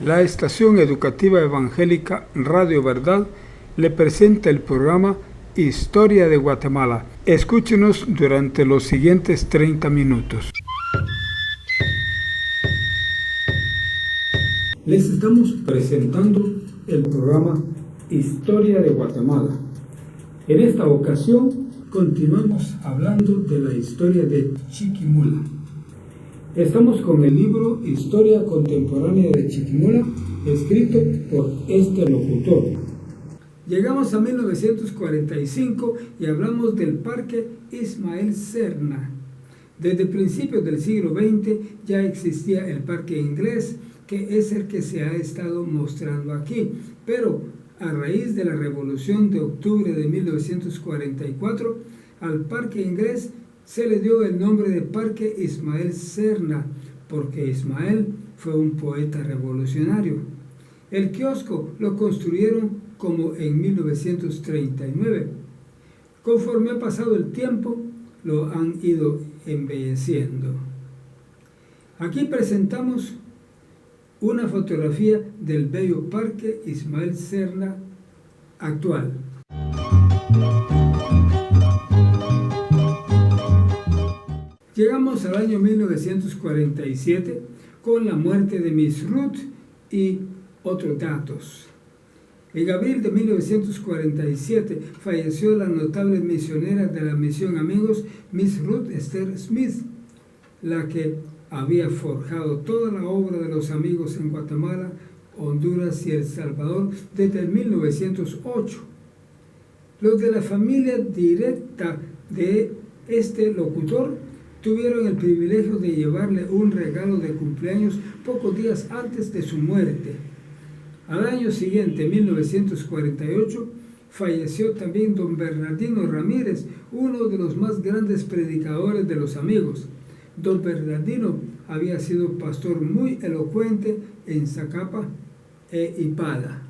La estación educativa evangélica Radio Verdad le presenta el programa Historia de Guatemala. Escúchenos durante los siguientes 30 minutos. Les estamos presentando el programa Historia de Guatemala. En esta ocasión continuamos hablando de la historia de Chiquimula. Estamos con el libro Historia Contemporánea de Chiquimula, escrito por este locutor. Llegamos a 1945 y hablamos del Parque Ismael Serna. Desde principios del siglo XX ya existía el Parque Inglés, que es el que se ha estado mostrando aquí, pero a raíz de la Revolución de Octubre de 1944, al Parque Inglés se le dio el nombre de Parque Ismael Serna, porque Ismael fue un poeta revolucionario. El kiosco lo construyeron como en 1939. Conforme ha pasado el tiempo, lo han ido embelleciendo. Aquí presentamos una fotografía del bello Parque Ismael Serna actual. Llegamos al año 1947 con la muerte de Miss Ruth y otros datos. En abril de 1947 falleció la notable misionera de la Misión Amigos, Miss Ruth Esther Smith, la que había forjado toda la obra de los amigos en Guatemala, Honduras y El Salvador desde el 1908. Los de la familia directa de este locutor tuvieron el privilegio de llevarle un regalo de cumpleaños pocos días antes de su muerte. Al año siguiente, 1948, falleció también don Bernardino Ramírez, uno de los más grandes predicadores de los amigos. Don Bernardino había sido pastor muy elocuente en Zacapa e Ipala.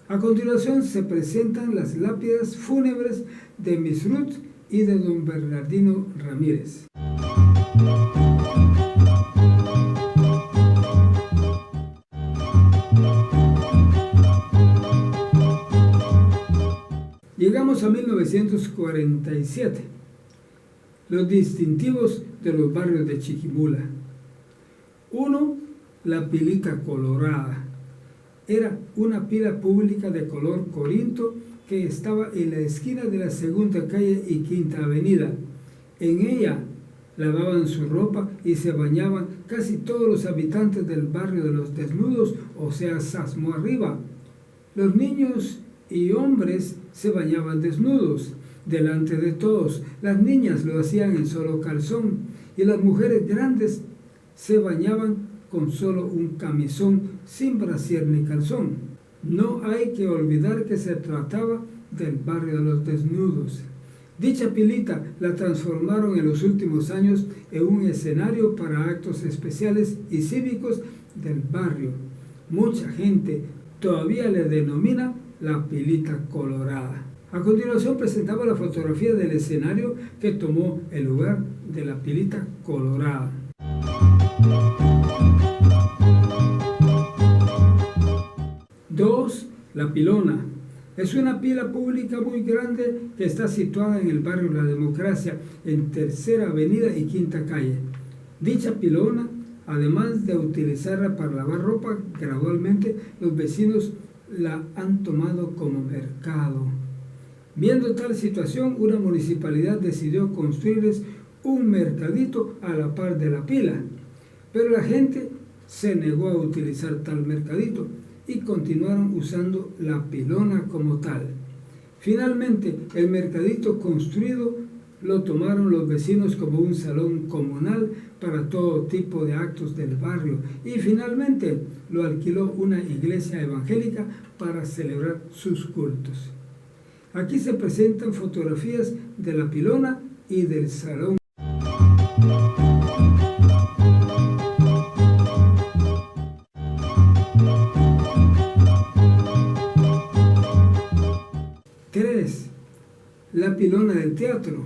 A continuación se presentan las lápidas fúnebres de Miss Ruth y de don Bernardino Ramírez. Llegamos a 1947. Los distintivos de los barrios de Chiquimula. 1. La pilita colorada. Era una pila pública de color corinto que estaba en la esquina de la Segunda Calle y Quinta Avenida. En ella lavaban su ropa y se bañaban casi todos los habitantes del barrio de los Desnudos, o sea, Sasmo Arriba. Los niños y hombres se bañaban desnudos delante de todos. Las niñas lo hacían en solo calzón y las mujeres grandes se bañaban con solo un camisón sin brasier ni calzón. No hay que olvidar que se trataba del barrio de los Desnudos. Dicha pilita la transformaron en los últimos años en un escenario para actos especiales y cívicos del barrio. Mucha gente todavía le denomina la pilita colorada. A continuación presentaba la fotografía del escenario que tomó el lugar de la pilita colorada. Dos, la pilona. Es una pila pública muy grande que está situada en el barrio La Democracia, en Tercera Avenida y Quinta Calle. Dicha pilona, además de utilizarla para lavar ropa, gradualmente los vecinos la han tomado como mercado. Viendo tal situación, una municipalidad decidió construirles un mercadito a la par de la pila, pero la gente se negó a utilizar tal mercadito y continuaron usando la pilona como tal. Finalmente, el mercadito construido lo tomaron los vecinos como un salón comunal para todo tipo de actos del barrio y finalmente lo alquiló una iglesia evangélica para celebrar sus cultos. Aquí se presentan fotografías de la pilona y del salón. La pilona del teatro.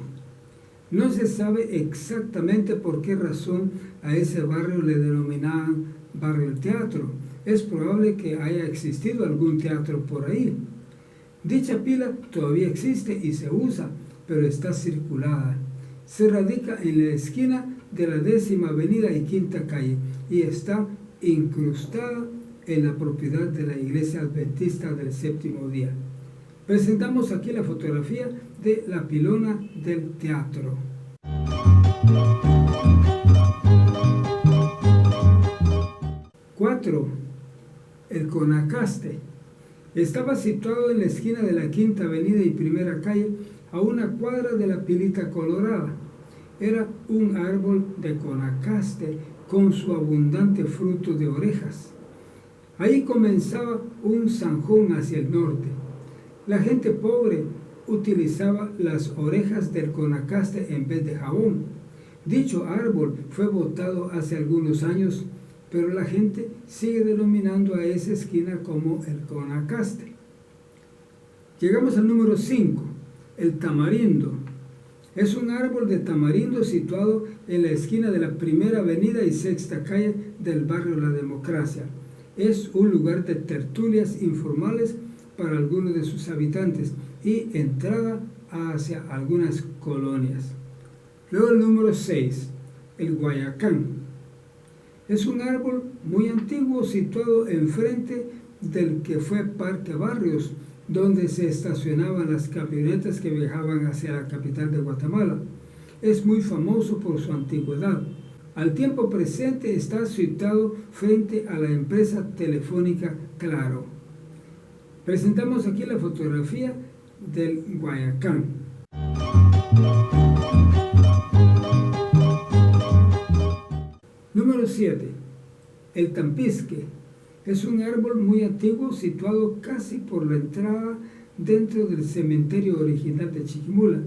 No se sabe exactamente por qué razón a ese barrio le denominaban Barrio del Teatro. Es probable que haya existido algún teatro por ahí. Dicha pila todavía existe y se usa, pero está circulada. Se radica en la esquina de la 10ª Avenida y 5ª Calle y está incrustada en la propiedad de la Iglesia Adventista del Séptimo Día. Presentamos aquí la fotografía de la pilona del teatro. ¡4! El Conacaste. Estaba situado en la esquina de la 5ª Avenida y 1ª Calle, a una cuadra de la Pilita Colorada. Era un árbol de conacaste con su abundante fruto de orejas. Ahí comenzaba un zanjón hacia el norte. La gente pobre utilizaba las orejas del conacaste en vez de jabón. Dicho árbol fue botado hace algunos años, pero la gente sigue denominando a esa esquina como el Conacaste. Llegamos al número 5, el tamarindo. Es un árbol de tamarindo situado en la esquina de la 1ª Avenida y 6ª Calle del barrio La Democracia. Es un lugar de tertulias informales para algunos de sus habitantes y entrada hacia algunas colonias. Luego el número 6, el guayacán. Es un árbol muy antiguo situado enfrente del que fue Parque Barrios, donde se estacionaban las camionetas que viajaban hacia la capital de Guatemala. Es muy famoso por su antigüedad. Al tiempo presente está situado frente a la empresa telefónica Claro. Presentamos aquí la fotografía del guayacán. Número 7. El tampisque. Es un árbol muy antiguo situado casi por la entrada dentro del cementerio original de Chiquimula.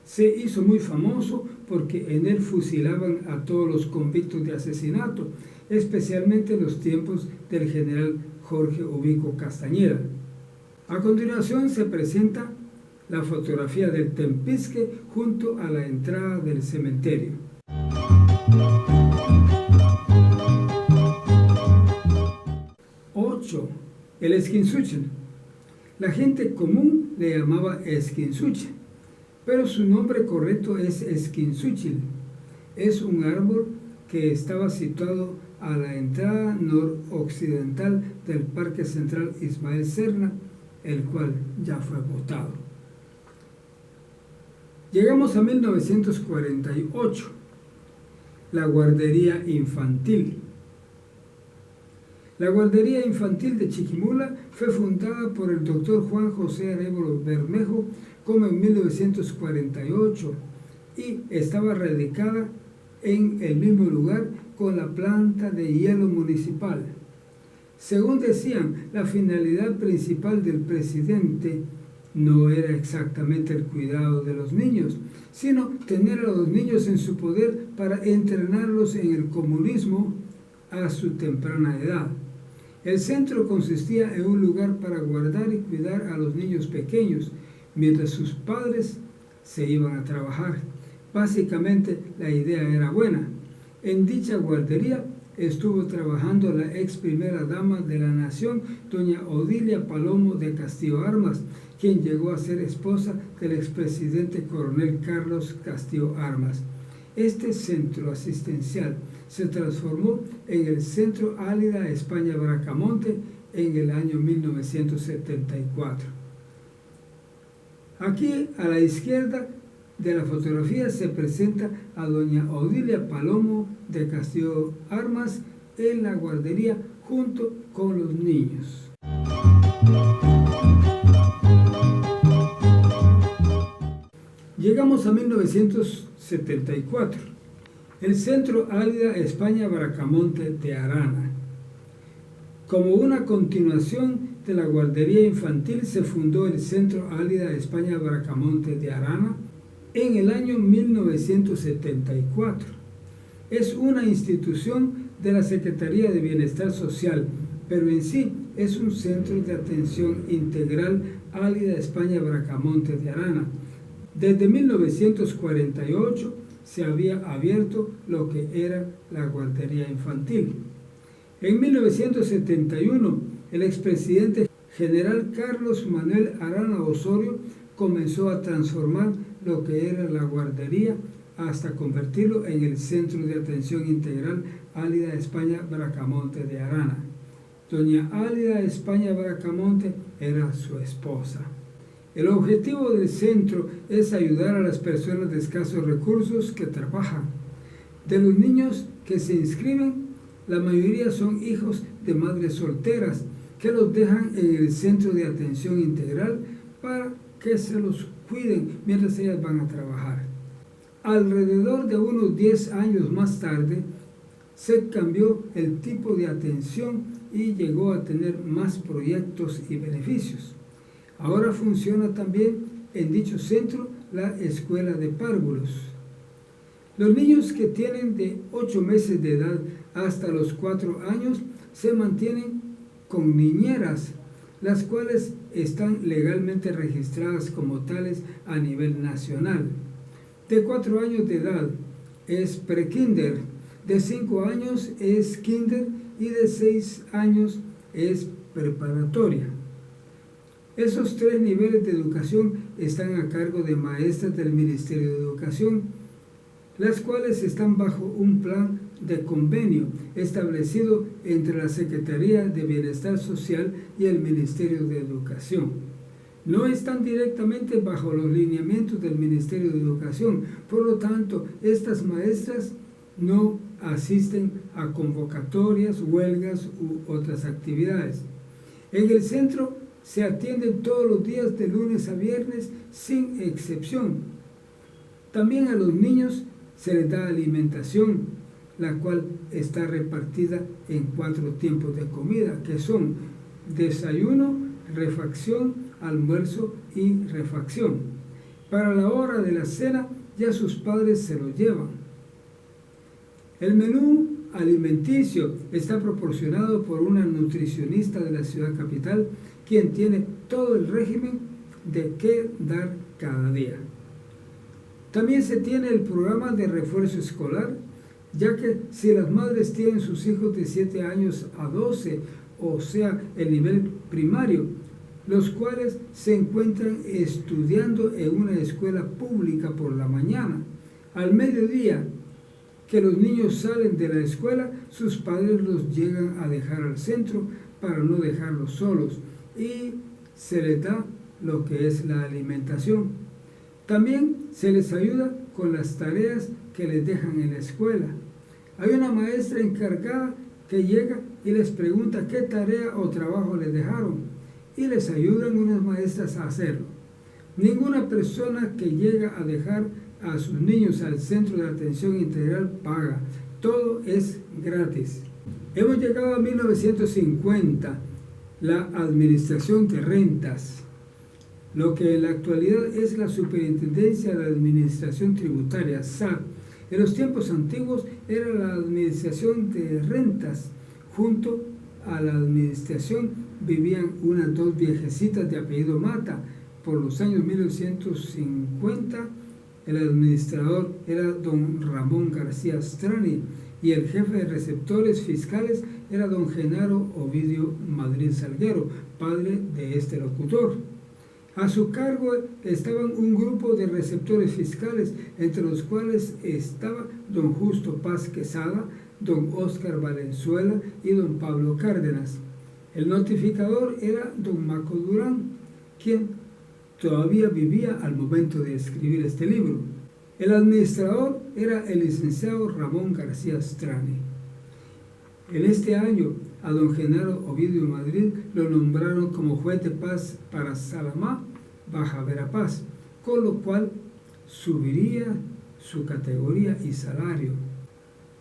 Se hizo muy famoso porque en él fusilaban a todos los convictos de asesinato, especialmente en los tiempos del general Jorge Ubico Castañeda. A continuación se presenta la fotografía del tempisque junto a la entrada del cementerio. El esquinzuchil. La gente común le llamaba esquinzuche, pero su nombre correcto es esquinzuchil. Es un árbol que estaba situado a la entrada noroccidental del Parque Central Ismael Serna, el cual ya fue botado. Llegamos a 1948, la guardería infantil. La guardería infantil de Chiquimula fue fundada por el doctor Juan José Arévalo Bermejo como en 1948 y estaba radicada en el mismo lugar con la planta de hielo municipal. Según decían, la finalidad principal del presidente no era exactamente el cuidado de los niños, sino tener a los niños en su poder para entrenarlos en el comunismo a su temprana edad. El centro consistía en un lugar para guardar y cuidar a los niños pequeños, mientras sus padres se iban a trabajar. Básicamente la idea era buena. En dicha guardería estuvo trabajando la ex primera dama de la nación, doña Odilia Palomo de Castillo Armas, quien llegó a ser esposa del expresidente coronel Carlos Castillo Armas. Este centro asistencial se transformó en el Centro Álida España Bracamonte en el año 1974. Aquí a la izquierda de la fotografía se presenta a doña Odilia Palomo de Castillo Armas en la guardería junto con los niños. Llegamos a 1974, el Centro Álida España Bracamonte de Arana. Como una continuación de la guardería infantil se fundó el Centro Álida España Bracamonte de Arana en el año 1974. Es una institución de la Secretaría de Bienestar Social, pero en sí es un centro de atención integral Álida España Bracamonte de Arana, Desde 1948 se había abierto lo que era la guardería infantil. En 1971, el expresidente general Carlos Manuel Arana Osorio comenzó a transformar lo que era la guardería hasta convertirlo en el Centro de Atención Integral Álida España Bracamonte de Arana. Doña Álida España Bracamonte era su esposa. El objetivo del centro es ayudar a las personas de escasos recursos que trabajan. De los niños que se inscriben, la mayoría son hijos de madres solteras que los dejan en el Centro de Atención Integral para que se los cuiden mientras ellas van a trabajar. Alrededor de unos 10 años más tarde, se cambió el tipo de atención y llegó a tener más proyectos y beneficios. Ahora funciona también en dicho centro la escuela de párvulos. Los niños que tienen de 8 meses de edad hasta los 4 años se mantienen con niñeras, las cuales están legalmente registradas como tales a nivel nacional. De 4 años de edad es prekinder, de 5 años es kinder y de 6 años es preparatoria. Esos 3 niveles de educación están a cargo de maestras del Ministerio de Educación, las cuales están bajo un plan de convenio establecido entre la Secretaría de Bienestar Social y el Ministerio de Educación. No están directamente bajo los lineamientos del Ministerio de Educación, por lo tanto, estas maestras no asisten a convocatorias, huelgas u otras actividades. En el centro se atienden todos los días de lunes a viernes sin excepción. También a los niños se les da alimentación, la cual está repartida en 4 tiempos de comida, que son desayuno, refacción, almuerzo y refacción. Para la hora de la cena ya sus padres se lo llevan. El menú alimenticio está proporcionado por una nutricionista de la ciudad capital, quien tiene todo el régimen de qué dar cada día. También se tiene el programa de refuerzo escolar, ya que si las madres tienen sus hijos de 7 años a 12, o sea, el nivel primario, los cuales se encuentran estudiando en una escuela pública por la mañana, al mediodía, que los niños salen de la escuela, sus padres los llegan a dejar al centro para no dejarlos solos y se les da lo que es la alimentación. También se les ayuda con las tareas que les dejan en la escuela. Hay una maestra encargada que llega y les pregunta qué tarea o trabajo les dejaron y les ayudan unas maestras a hacerlo. Ninguna persona que llega a dejar a sus niños al Centro de Atención Integral paga, todo es gratis. Hemos llegado a 1950, la Administración de Rentas, lo que en la actualidad es la Superintendencia de Administración Tributaria, SAT. En los tiempos antiguos era la Administración de Rentas. Junto a la administración vivían unas 2 viejecitas de apellido Mata. Por los años 1950, el administrador era don Ramón García Strani y el jefe de receptores fiscales era don Genaro Ovidio Madrid Salguero, padre de este locutor. A su cargo estaban un grupo de receptores fiscales, entre los cuales estaba don Justo Paz Quesada, don Óscar Valenzuela y don Pablo Cárdenas. El notificador era don Maco Durán, quien todavía vivía al momento de escribir este libro. El administrador era el licenciado Ramón García Strani. En este año, a don Genaro Ovidio Madrid lo nombraron como juez de paz para Salamá, Baja Verapaz, con lo cual subiría su categoría y salario.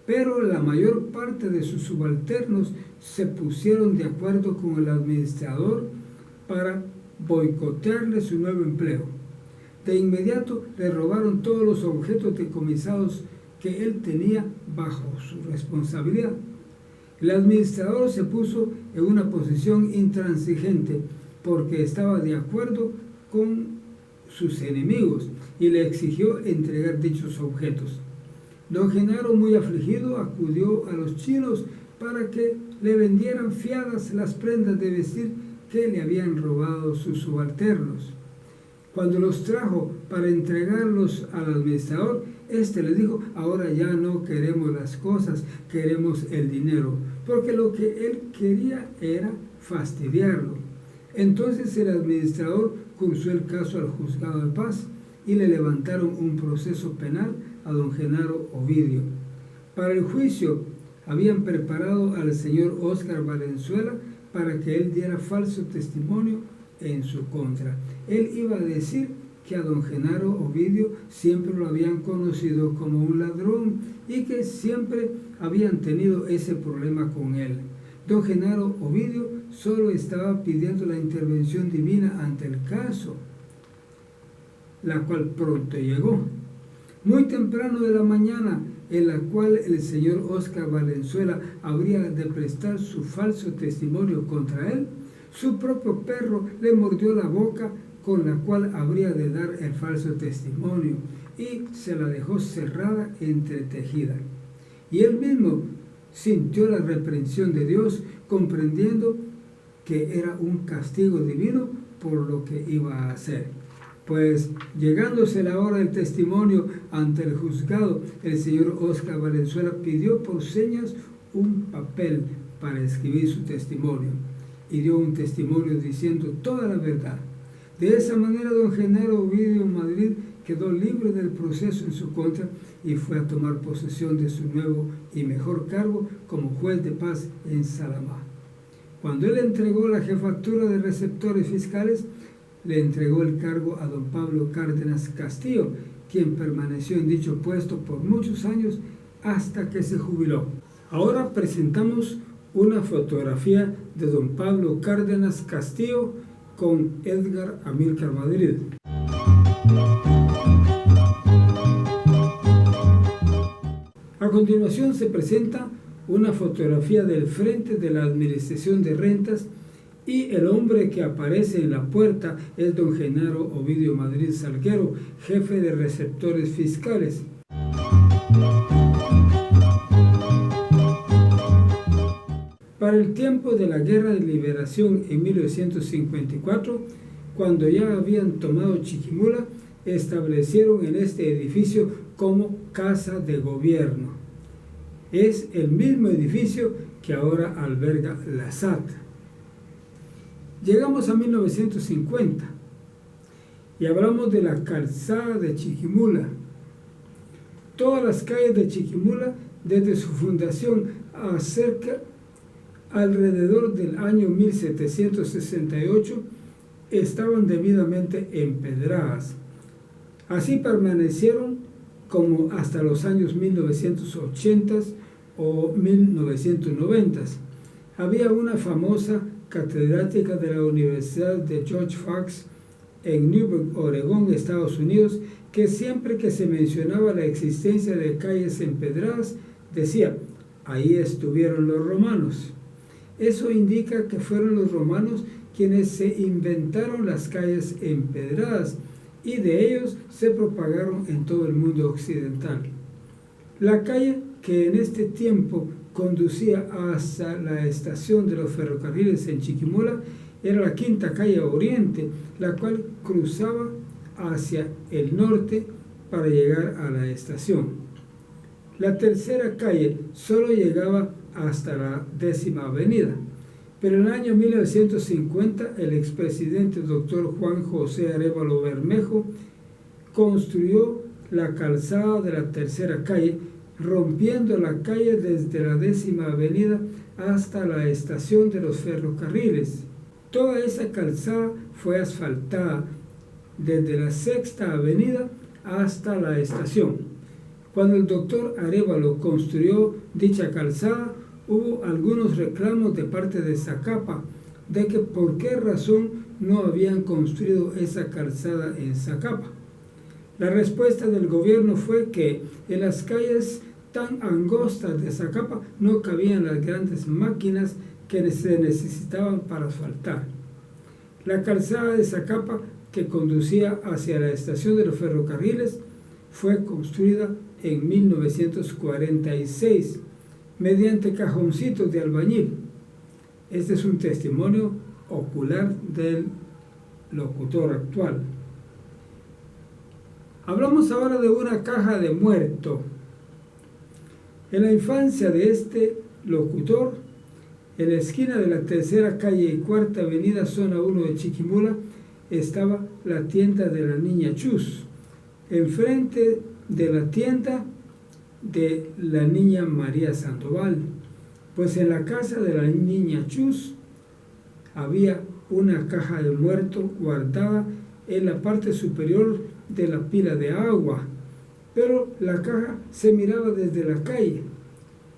Pero la mayor parte de sus subalternos se pusieron de acuerdo con el administrador para boicotearle su nuevo empleo. De inmediato le robaron todos los objetos decomisados que él tenía bajo su responsabilidad. El administrador se puso en una posición intransigente porque estaba de acuerdo con sus enemigos y le exigió entregar dichos objetos. Don Genaro, muy afligido, acudió a los chinos para que le vendieran fiadas las prendas de vestir que le habían robado sus subalternos. Cuando los trajo para entregarlos al administrador, éste le dijo: ahora ya no queremos las cosas, queremos el dinero, porque lo que él quería era fastidiarlo. Entonces el administrador cursó el caso al juzgado de paz y le levantaron un proceso penal a don Genaro Ovidio. Para el juicio habían preparado al señor Óscar Valenzuela para que él diera falso testimonio en su contra. Él iba a decir que a don Genaro Ovidio siempre lo habían conocido como un ladrón y que siempre habían tenido ese problema con él. Don Genaro Ovidio solo estaba pidiendo la intervención divina ante el caso, la cual pronto llegó. Muy temprano de la mañana, en la cual el señor Óscar Valenzuela habría de prestar su falso testimonio contra él, su propio perro le mordió la boca con la cual habría de dar el falso testimonio y se la dejó cerrada, entretejida. Y él mismo sintió la reprensión de Dios, comprendiendo que era un castigo divino por lo que iba a hacer. Pues llegándose la hora del testimonio ante el juzgado, el señor Óscar Valenzuela pidió por señas un papel para escribir su testimonio y dio un testimonio diciendo toda la verdad. De esa manera don Genaro Ovidio Madrid quedó libre del proceso en su contra y fue a tomar posesión de su nuevo y mejor cargo como juez de paz en Salamá. Cuando él entregó la jefatura de receptores fiscales, le entregó el cargo a don Pablo Cárdenas Castillo, quien permaneció en dicho puesto por muchos años hasta que se jubiló. Ahora presentamos una fotografía de don Pablo Cárdenas Castillo con Edgar Amílcar Madrid. A continuación se presenta una fotografía del frente de la Administración de Rentas y el hombre que aparece en la puerta es don Genaro Ovidio Madrid Salguero, jefe de receptores fiscales. Para el tiempo de la Guerra de Liberación en 1954, cuando ya habían tomado Chiquimula, establecieron en este edificio como Casa de Gobierno. Es el mismo edificio que ahora alberga la SAT. Llegamos a 1950 y hablamos de la calzada de Chiquimula. Todas las calles de Chiquimula, desde su fundación alrededor del año 1768, estaban debidamente empedradas. Así permanecieron como hasta los años 1980 o 1990. Había una famosa catedrática de la Universidad de George Fox en Newberg, Oregón, Estados Unidos, que siempre que se mencionaba la existencia de calles empedradas, decía: ahí estuvieron los romanos. Eso indica que fueron los romanos quienes se inventaron las calles empedradas y de ellos se propagaron en todo el mundo occidental. La calle que en este tiempo conducía hasta la estación de los ferrocarriles en Chiquimula era la Quinta Calle Oriente, la cual cruzaba hacia el norte para llegar a la estación. La tercera calle solo llegaba hasta la 10ª Avenida, pero en el año 1950 el expresidente doctor Juan José Arévalo Bermejo construyó la calzada de la tercera calle, rompiendo la calle desde la 10ª Avenida hasta la estación de los ferrocarriles. Toda esa calzada fue asfaltada desde la 6ª Avenida hasta la estación. Cuando el doctor Arévalo construyó dicha calzada, hubo algunos reclamos de parte de Zacapa de que por qué razón no habían construido esa calzada en Zacapa. La respuesta del gobierno fue que en las calles tan angostas de Zacapa no cabían las grandes máquinas que se necesitaban para asfaltar. La calzada de Zacapa que conducía hacia la estación de los ferrocarriles fue construida en 1946 mediante cajoncitos de albañil. Este es un testimonio ocular del locutor actual. Hablamos ahora de una caja de muerto. En la infancia de este locutor, en la esquina de la tercera calle y cuarta avenida, zona 1 de Chiquimula, estaba la tienda de la niña Chus. Enfrente de la tienda de la niña María Sandoval, pues en la casa de la niña Chus había una caja de muerto guardada en la parte superior de la pila de agua, pero la caja se miraba desde la calle.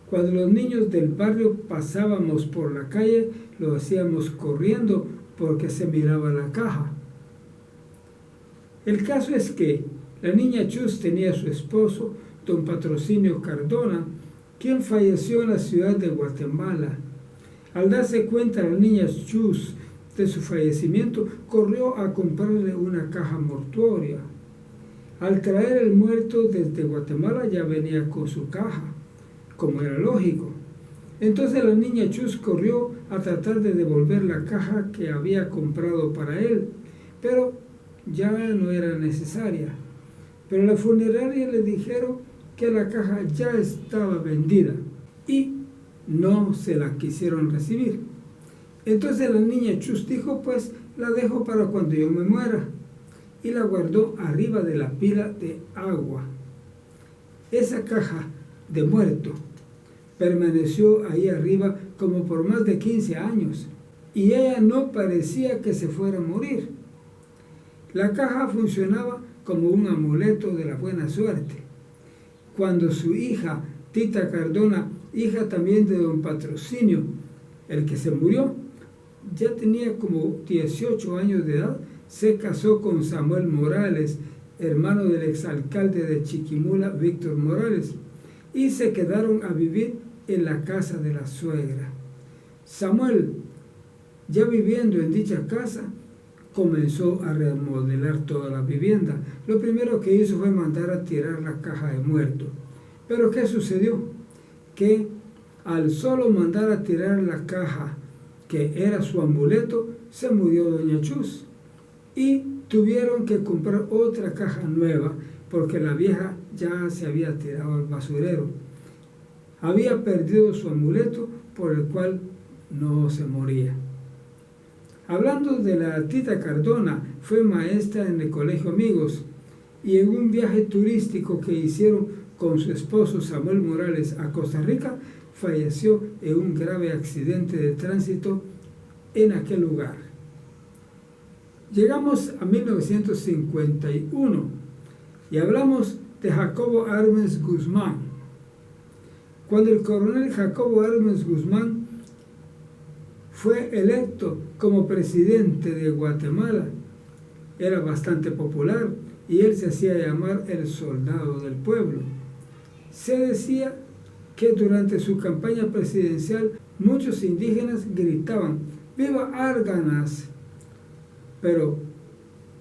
Cuando los niños del barrio pasábamos por la calle, lo hacíamos corriendo porque se miraba la caja. El caso es que la niña Chus tenía a su esposo, don Patrocinio Cardona, quien falleció en la ciudad de Guatemala. Al darse cuenta la niña Chus de su fallecimiento, corrió a comprarle una caja mortuoria. Al traer el muerto desde Guatemala ya venía con su caja, como era lógico. Entonces la niña Chus corrió a tratar de devolver la caja que había comprado para él, pero ya no era necesaria. Pero la funeraria le dijeron que la caja ya estaba vendida y no se la quisieron recibir. Entonces la niña Chus dijo, pues la dejo para cuando yo me muera, y la guardó arriba de la pila de agua. Esa caja de muerto permaneció ahí arriba como por más de 15 años y ella no parecía que se fuera a morir. La caja funcionaba como un amuleto de la buena suerte. Cuando su hija, Tita Cardona, hija también de don Patrocinio, el que se murió, ya tenía como 18 años de edad, se casó con Samuel Morales, hermano del exalcalde de Chiquimula, Víctor Morales, y se quedaron a vivir en la casa de la suegra. Samuel, ya viviendo en dicha casa, comenzó a remodelar toda la vivienda. Lo primero que hizo fue mandar a tirar la caja de muerto. Pero ¿qué sucedió? Que al solo mandar a tirar la caja, que era su amuleto, se murió doña Chus y tuvieron que comprar otra caja nueva porque la vieja ya se había tirado al basurero. Había perdido su amuleto por el cual no se moría. Hablando de la Tita Cardona, fue maestra en el Colegio Amigos y en un viaje turístico que hicieron con su esposo Samuel Morales a Costa Rica, falleció en un grave accidente de tránsito en aquel lugar. Llegamos a 1951 y hablamos de Jacobo Arbenz Guzmán. Cuando el coronel Jacobo Arbenz Guzmán fue electo como presidente de Guatemala, era bastante popular y él se hacía llamar el soldado del pueblo. Se decía que durante su campaña presidencial muchos indígenas gritaban ¡Viva Arganas! Pero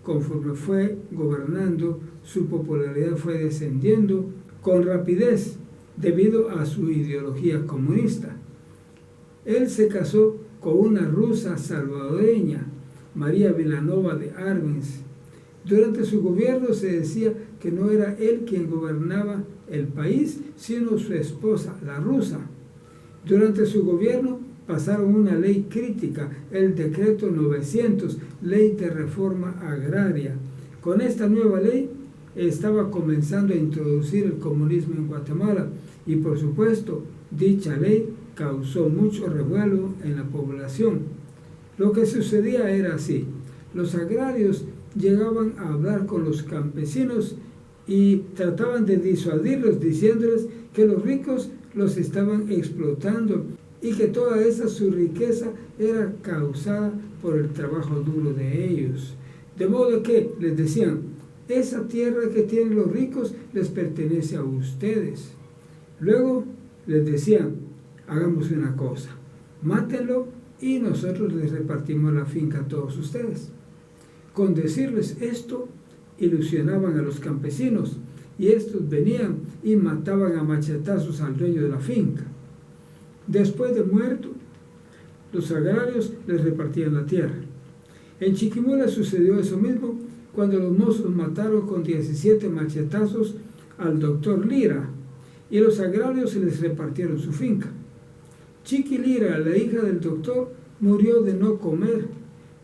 conforme fue gobernando, su popularidad fue descendiendo con rapidez debido a su ideología comunista. Él se casó con una rusa salvadoreña, María Vilanova de Arbenz. Durante su gobierno se decía que no era él quien gobernaba el país, sino su esposa, la rusa. Durante su gobierno pasaron una ley crítica, el decreto 900, ley de reforma agraria. Con esta nueva ley estaba comenzando a introducir el comunismo en Guatemala y por supuesto dicha ley causó mucho revuelo en la población. Lo que sucedía era así: los agrarios llegaban a hablar con los campesinos y trataban de disuadirlos diciéndoles que los ricos los estaban explotando y que toda esa su riqueza era causada por el trabajo duro de ellos. De modo que les decían, esa tierra que tienen los ricos les pertenece a ustedes. Luego les decían, hagamos una cosa, mátenlo y nosotros les repartimos la finca a todos ustedes. Con decirles esto, ilusionaban a los campesinos, y estos venían y mataban a machetazos al dueño de la finca. Después de muerto, los agrarios les repartían la tierra. En Chiquimula sucedió eso mismo cuando los mozos mataron con 17 machetazos al doctor Lira, y los agrarios les repartieron su finca. Chiqui Lira, la hija del doctor, murió de no comer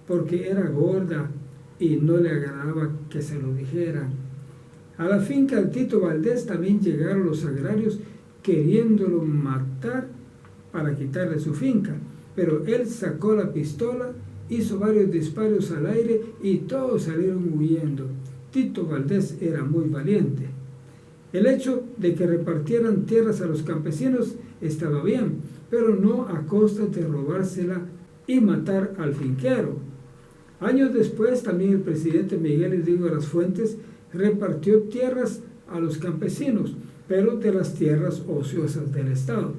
porque era gorda y no le agradaba que se lo dijeran. A la finca de Tito Valdés también llegaron los agrarios queriéndolo matar para quitarle su finca, pero él sacó la pistola, hizo varios disparos al aire y todos salieron huyendo. Tito Valdés era muy valiente. El hecho de que repartieran tierras a los campesinos estaba bien, pero no a costa de robársela y matar al finquero. Años después, también el presidente Miguel Hidalgo de las Fuentes repartió tierras a los campesinos, pero de las tierras ociosas del Estado.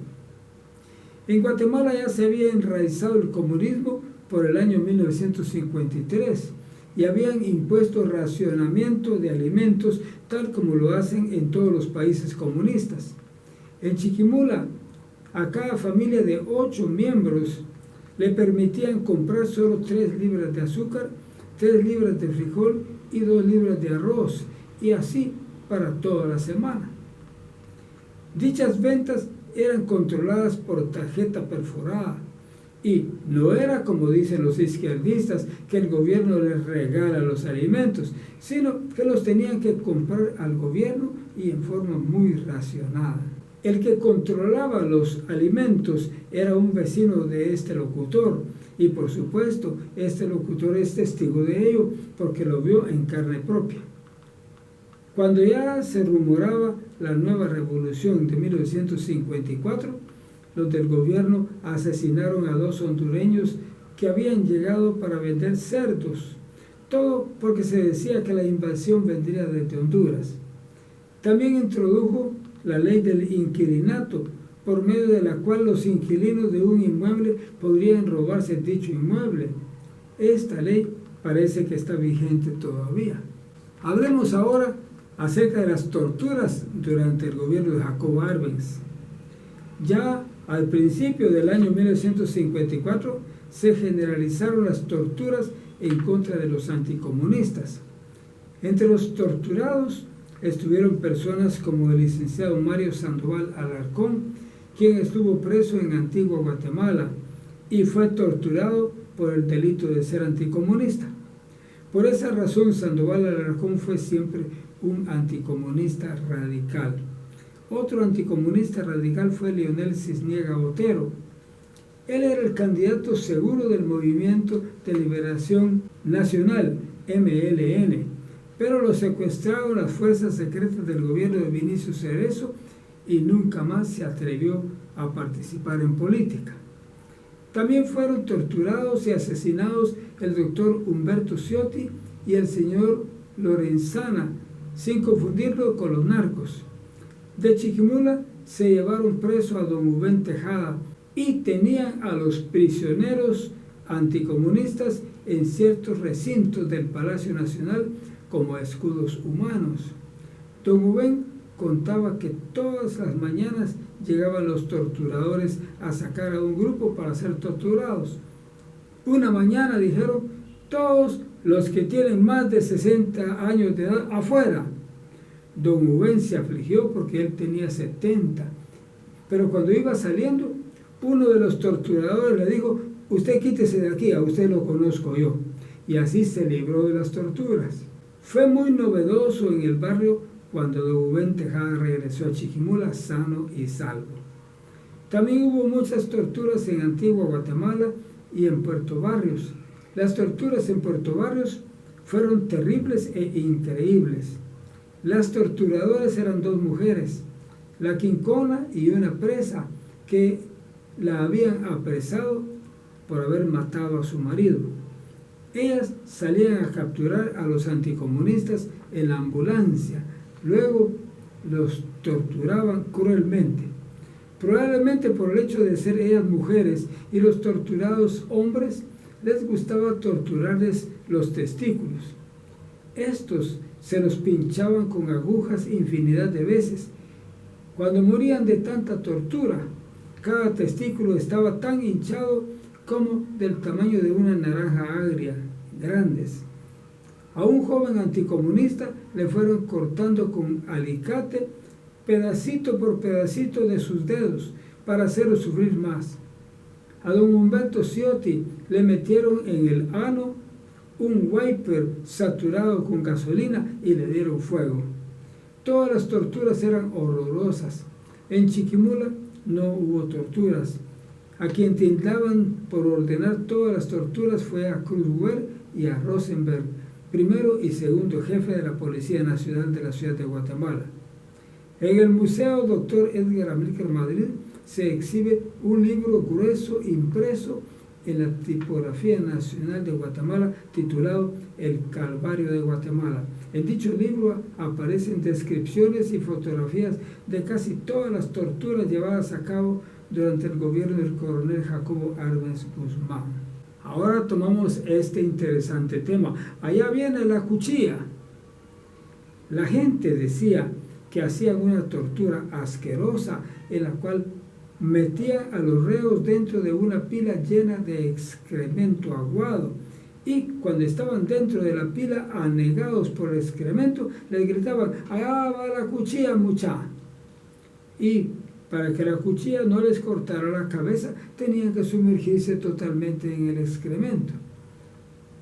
En Guatemala ya se había enraizado el comunismo por el año 1953 y habían impuesto racionamiento de alimentos tal como lo hacen en todos los países comunistas. En Chiquimula, a cada familia de 8 miembros le permitían comprar solo 3 libras de azúcar, 3 libras de frijol y 2 libras de arroz, y así para toda la semana. Dichas ventas eran controladas por tarjeta perforada, y no era como dicen los izquierdistas que el gobierno les regala los alimentos, sino que los tenían que comprar al gobierno y en forma muy racionada. El que controlaba los alimentos era un vecino de este locutor, y por supuesto este locutor es testigo de ello porque lo vio en carne propia. Cuando ya se rumoraba la nueva revolución de 1954, los del gobierno asesinaron a 2 hondureños que habían llegado para vender cerdos, todo porque se decía que la invasión vendría desde Honduras. También introdujo la ley del inquilinato, por medio de la cual los inquilinos de un inmueble podrían robarse dicho inmueble. Esta ley parece que está vigente todavía. Hablemos ahora acerca de las torturas durante el gobierno de Jacobo Arbenz. Ya al principio del año 1954 se generalizaron las torturas en contra de los anticomunistas. Entre los torturados estuvieron personas como el licenciado Mario Sandoval Alarcón, quien estuvo preso en Antigua Guatemala y fue torturado por el delito de ser anticomunista. Por esa razón, Sandoval Alarcón fue siempre un anticomunista radical. Otro anticomunista radical fue Leonel Cisniega Otero. Él era el candidato seguro del Movimiento de Liberación Nacional, MLN, pero lo secuestraron las fuerzas secretas del gobierno de Vinicio Cerezo y nunca más se atrevió a participar en política. También fueron torturados y asesinados el doctor Humberto Ciotti y el señor Lorenzana, sin confundirlo con los narcos. De Chiquimula se llevaron preso a don Rubén Tejada y tenían a los prisioneros anticomunistas en ciertos recintos del Palacio Nacional como escudos humanos. Don Rubén contaba que todas las mañanas llegaban los torturadores a sacar a un grupo para ser torturados. Una mañana dijeron: todos los que tienen más de 60 años de edad afuera. Don Rubén se afligió porque él tenía 70, pero cuando iba saliendo, uno de los torturadores le dijo: usted quítese de aquí, a usted lo conozco yo. Y así se libró de las torturas. Fue muy novedoso en el barrio cuando don Rubén Tejada regresó a Chiquimula sano y salvo. También hubo muchas torturas en Antigua Guatemala y en Puerto Barrios. Las torturas en Puerto Barrios fueron terribles e increíbles. Las torturadoras eran 2 mujeres, la quincona y una presa, que la habían apresado por haber matado a su marido. Ellas salían a capturar a los anticomunistas en la ambulancia, luego los torturaban cruelmente, probablemente por el hecho de ser ellas mujeres y los torturados hombres les gustaba torturarles los testículos. Estos se los pinchaban con agujas infinidad de veces. Cuando morían de tanta tortura, cada testículo estaba tan hinchado como del tamaño de una naranja agria, grandes. A un joven anticomunista le fueron cortando con alicate pedacito por pedacito de sus dedos para hacerlo sufrir más. A don Humberto Ciotti le metieron en el ano un wiper saturado con gasolina y le dieron fuego. Todas las torturas eran horrorosas. En Chiquimula no hubo torturas. A quien tildaban por ordenar todas las torturas fue a Cruzwer y a Rosenberg, primero y segundo jefe de la Policía Nacional de la Ciudad de Guatemala. En el Museo Dr. Edgar Amílcar Madrid se exhibe un libro grueso impreso en la Tipografía Nacional de Guatemala titulado El Calvario de Guatemala. En dicho libro aparecen descripciones y fotografías de casi todas las torturas llevadas a cabo durante el gobierno del coronel Jacobo Arbenz Guzmán. Ahora tomamos este interesante tema. Allá viene la cuchilla. La gente decía que hacían una tortura asquerosa en la cual metían a los reos dentro de una pila llena de excremento aguado y cuando estaban dentro de la pila anegados por el excremento les gritaban: allá va la cuchilla, mucha. Y para que la cuchilla no les cortara la cabeza tenían que sumergirse totalmente en el excremento.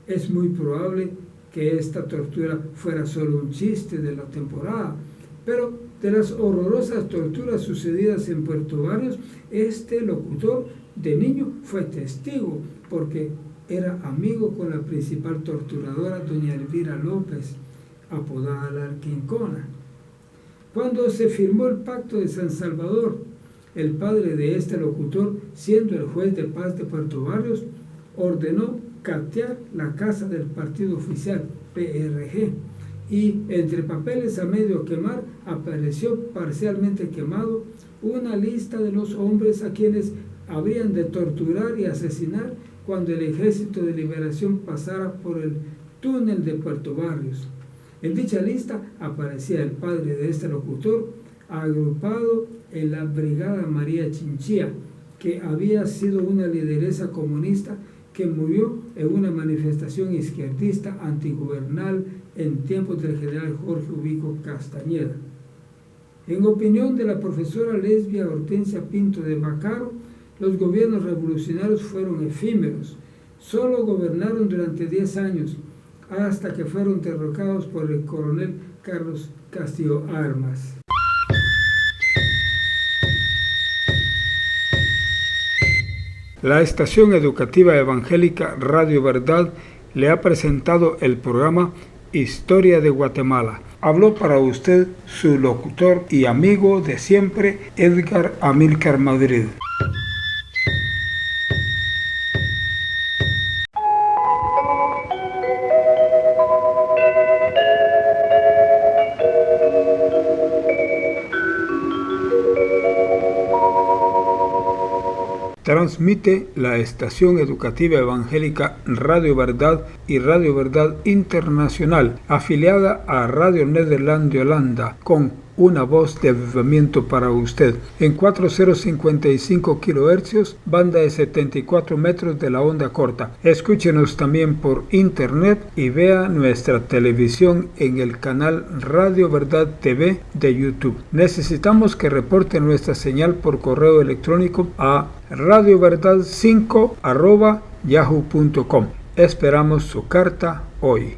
Es muy probable que esta tortura fuera solo un chiste de la temporada, pero de las horrorosas torturas sucedidas en Puerto Barrios, este locutor de niño fue testigo, porque era amigo con la principal torturadora, doña Elvira López, apodada la Arquincona. Cuando se firmó el Pacto de San Salvador, el padre de este locutor, siendo el juez de paz de Puerto Barrios, ordenó catear la casa del partido oficial, PRG, y entre papeles a medio quemar apareció parcialmente quemado una lista de los hombres a quienes habrían de torturar y asesinar cuando el Ejército de Liberación pasara por el túnel de Puerto Barrios. En dicha lista aparecía el padre de este locutor agrupado en la Brigada María Chinchilla, que había sido una lideresa comunista que murió en una manifestación izquierdista antigubernal en tiempos del general Jorge Ubico Castañeda. En opinión de la profesora Lesbia Hortensia Pinto de Bacaro, los gobiernos revolucionarios fueron efímeros, solo gobernaron durante 10 años, hasta que fueron derrocados por el coronel Carlos Castillo Armas. La estación educativa evangélica Radio Verdad le ha presentado el programa Historia de Guatemala. Habló para usted su locutor y amigo de siempre, Edgar Amílcar Madrid. Transmite la estación educativa evangélica Radio Verdad y Radio Verdad Internacional, afiliada a Radio Nederland de Holanda, con una voz de avivamiento para usted, en 4055 kHz, banda de 74 metros de la onda corta. Escúchenos también por internet y vea nuestra televisión en el canal Radio Verdad TV de YouTube. Necesitamos que reporte nuestra señal por correo electrónico a radioverdad5@yahoo.com. Esperamos su carta hoy.